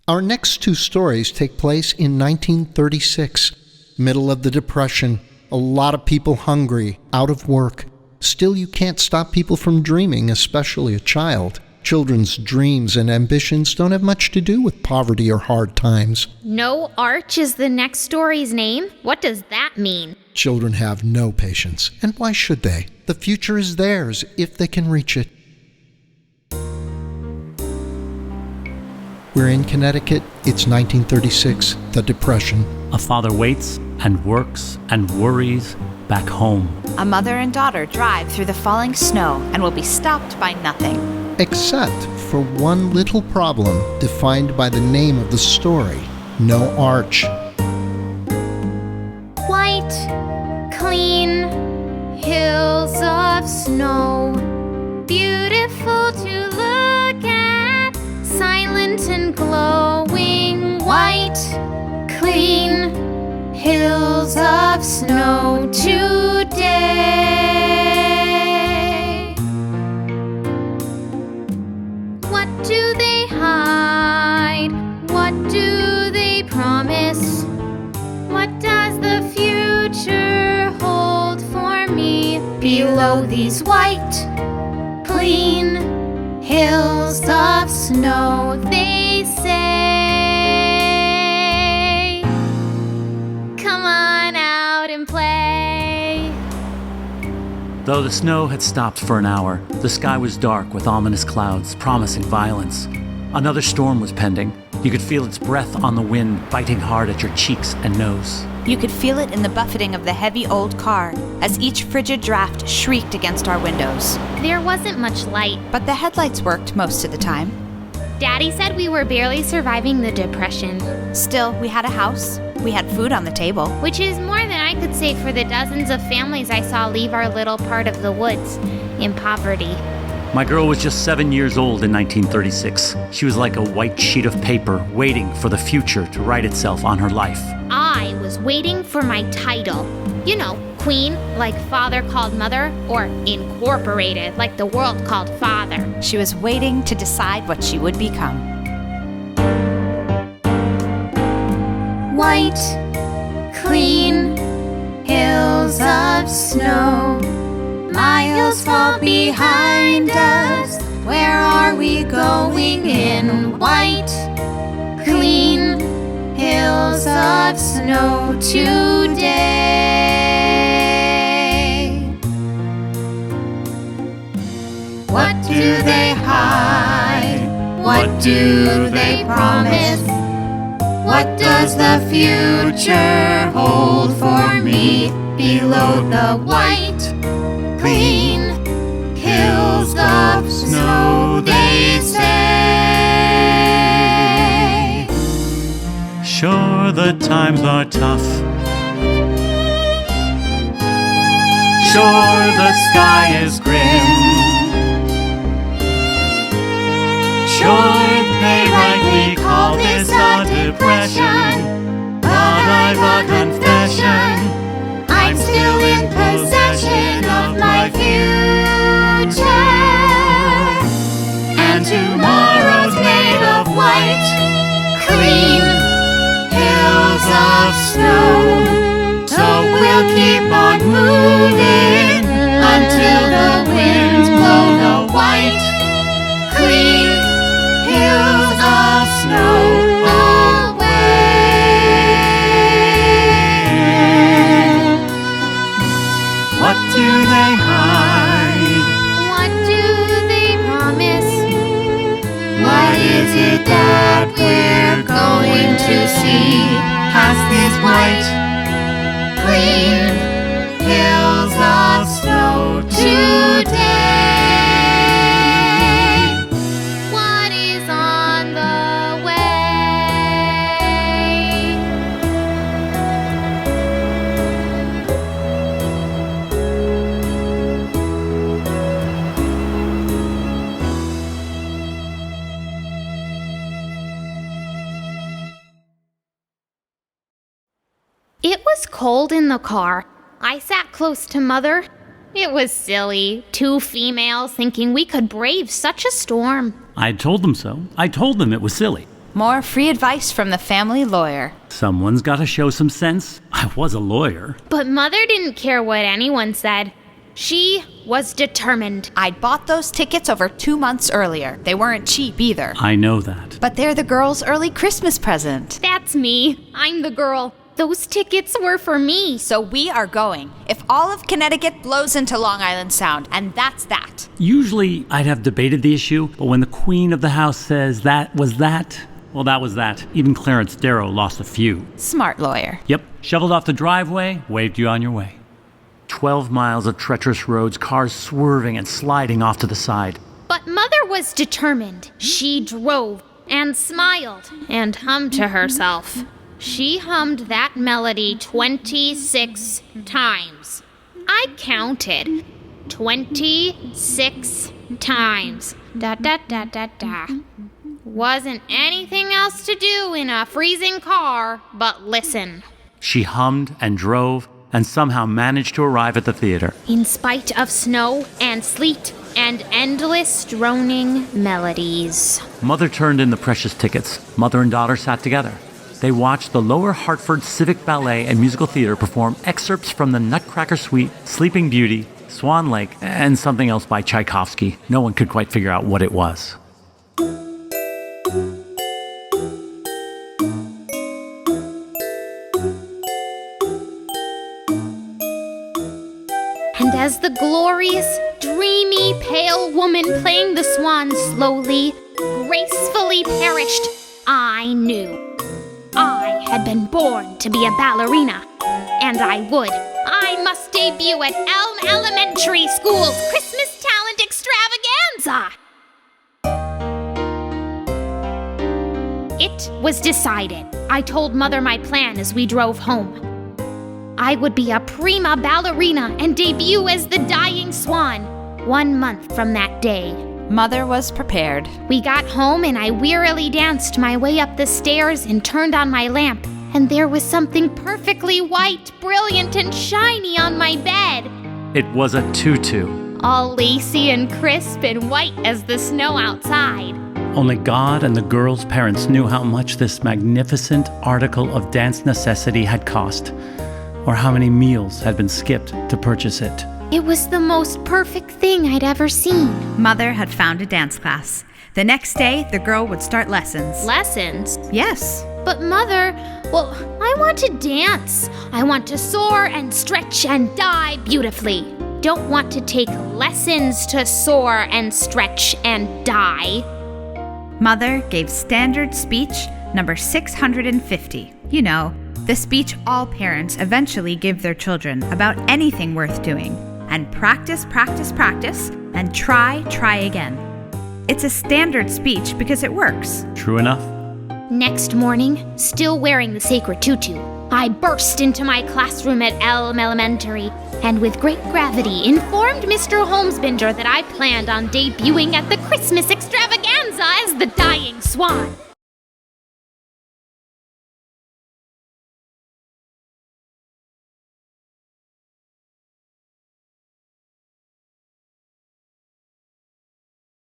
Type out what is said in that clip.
Our next two stories take place in 1936, middle of the Depression. A lot of people hungry, out of work. Still, you can't stop people from dreaming, especially a child. Children's dreams and ambitions don't have much to do with poverty or hard times. No Arch is the next story's name? What does that mean? Children have no patience, and why should they? The future is theirs if they can reach it. We're in Connecticut. It's 1936, the Depression. A father waits and works and worries back home. A mother and daughter drive through the falling snow and will be stopped by nothing. Except for one little problem defined by the name of the story, no arch. White, clean hills of snow, beautiful to look at, silent and glowing. White, clean hills of snow today. What do they hide? What do they promise? What does the future hold for me? Below these white, clean hills of snow, they say, come on out and play. Though the snow had stopped for an hour, the sky was dark with ominous clouds promising violence. Another storm was pending. You could feel its breath on the wind biting hard at your cheeks and nose. You could feel it in the buffeting of the heavy old car as each frigid draft shrieked against our windows. There wasn't much light. But the headlights worked most of the time. Daddy said we were barely surviving the Depression, Still, we had a house. We had food on the table. which is more than I could say for the dozens of families I saw leave our little part of the woods in poverty. My girl was just 7 years old in 1936. She was like a white sheet of paper waiting for the future to write itself on her life. I was waiting for my title. You know, queen, like father called mother, or incorporated, like the world called father. She was waiting to decide what she would become. White, clean hills of snow, miles fall behind us. Where are we going in? White, clean hills of snow today. What do they hide? What do they promise? What does the future hold for me? Below the white, clean hills of snow, they say. Sure, the times are tough. Sure, the sky is grim. Sure, they rightly call this a depression, but I've a confession. I'm still in possession of my future, and tomorrow's made of white, clean hills of snow. So we'll keep on moving until the winds blow the white, clean hills of snow away. What do they hide? What do they promise? What is it that we're going to see past these white, clean hills of snow today? What is on the way? It was cold in the car. I sat close to Mother. It was silly. Two females thinking we could brave such a storm. I told them so. I told them it was silly. More free advice from the family lawyer. Someone's got to show some sense. I was a lawyer. But Mother didn't care what anyone said. She was determined. I'd bought those tickets over 2 months earlier. They weren't cheap either. I know that. But they're the girl's early Christmas present. That's me. I'm the girl. Those tickets were for me. So we are going. If all of Connecticut blows into Long Island Sound, and that's that. Usually I'd have debated the issue, but when the queen of the house says that was that, well, that was that. Even Clarence Darrow lost a few. Smart lawyer. Yep, shoveled off the driveway, waved you on your way. 12 miles of treacherous roads, cars swerving and sliding off to the side. But Mother was determined. She drove and smiled and hummed to herself. She hummed that melody 26 times. I counted 26 times. Da da da da da. Wasn't anything else to do in a freezing car but listen. She hummed and drove and somehow managed to arrive at the theater. In spite of snow and sleet and endless droning melodies. Mother turned in the precious tickets. Mother and daughter sat together. They watched the Lower Hartford Civic Ballet and Musical Theater perform excerpts from the Nutcracker Suite, Sleeping Beauty, Swan Lake, and something else by Tchaikovsky. No one could quite figure out what it was. And as the glorious, dreamy, pale woman playing the swan slowly, gracefully perished, I knew. I had been born to be a ballerina, and I would. I must debut at Elm Elementary School's Christmas Talent Extravaganza! It was decided. I told Mother my plan as we drove home. I would be a prima ballerina and debut as the Dying Swan 1 month from that day. Mother was prepared. We got home and I wearily danced my way up the stairs and turned on my lamp, and there was something perfectly white, brilliant, and shiny on my bed. It was a tutu. All lacy and crisp and white as the snow outside. Only God and the girl's parents knew how much this magnificent article of dance necessity had cost, or how many meals had been skipped to purchase it. It was the most perfect thing I'd ever seen. Mother had found a dance class. The next day, the girl would start lessons. Lessons? Yes. But Mother, well, I want to dance. I want to soar and stretch and die beautifully. Don't want to take lessons to soar and stretch and die. Mother gave standard speech number 650. You know, the speech all parents eventually give their children about anything worth doing. And practice, practice, practice, and try, try again. It's a standard speech because it works. True enough. Next morning, still wearing the sacred tutu, I burst into my classroom at Elm Elementary and with great gravity informed Mr. Holmesbinder that I planned on debuting at the Christmas extravaganza as the Dying Swan.